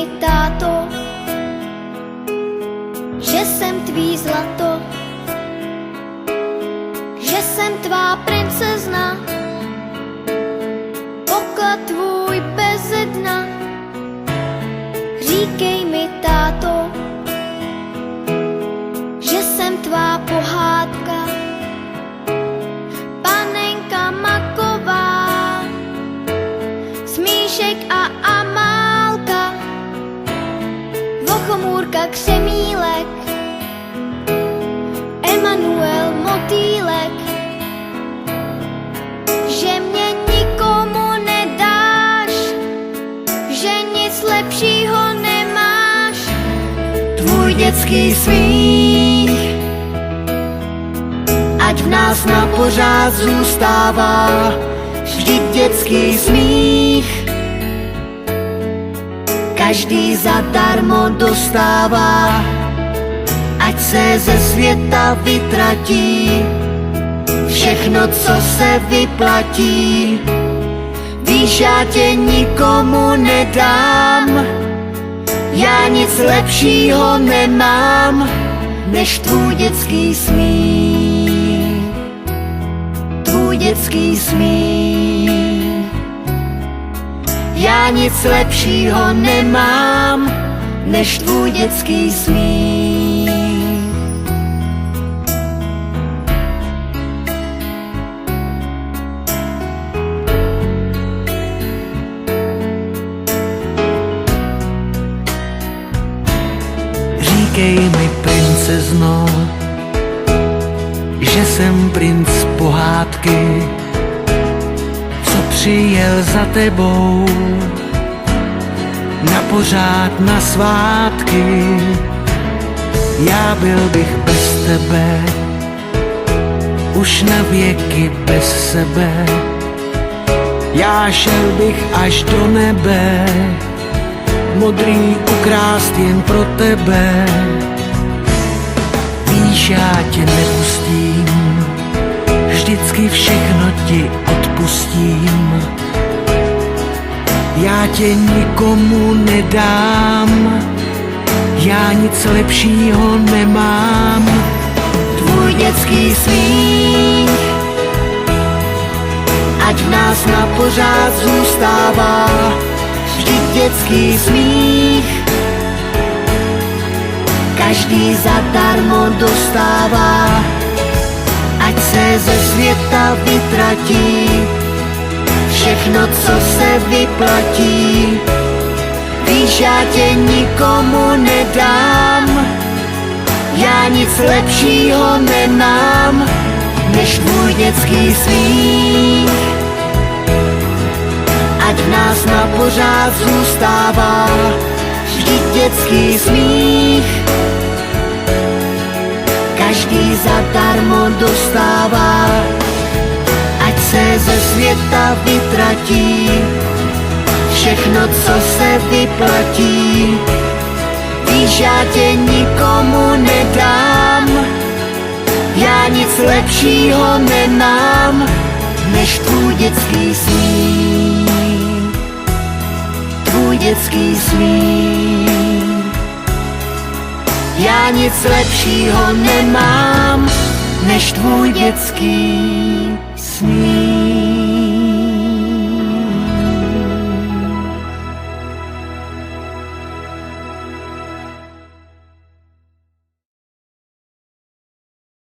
mi, táto, že jsem tvý zlato, že jsem tvá princezna, poklad tvůj beze dna. Říkej mi, táto, že jsem tvá pohádka, panenka maková, Smíšek a Amálka, Vochomůrka Křemílek, Emanuel Motýlek, že mě nikomu nedáš, že nic lepšího nemáš. Tvůj dětský smích, ať v nás na pořád zůstává, vždyť dětský smích každý zadarmo dostává. Ať se ze světa vytratí všechno, co se vyplatí. Víš, já tě nikomu nedám, já nic lepšího nemám, než tvůj dětský smích. Tvůj dětský smích. Já nic lepšího nemám, než tvůj dětský smích. Říkej mi, princezno, že jsem princ pohádky, co přijel za tebou na pořád na svátky. Já byl bych bez tebe, už na věky bez sebe. Já šel bych až do nebe, modrý ukrást jen pro tebe. Víš, já tě nepustím, vždycky všechno ti odpustím. Já tě nikomu nedám, já nic lepšího nemám. Tvůj dětský smích, ať v nás na pořád zůstává, vždyť dětský smích každý zadarmo dostává. Ať se ze světa vytratí všechno, co se vyplatí. Víš, já tě nikomu nedám, já nic lepšího nemám, než tvůj dětský smích. Ať v nás na pořád zůstává, vždyť dětský smích každý zadarmo dostává. Ať se ze světa vytratí všechno, co se vyplatí. Víš, já tě nikomu nedám, já nic lepšího nemám, než tvůj dětský smích. Tvůj dětský smích. Já nic lepšího nemám, než tvůj dětský smích.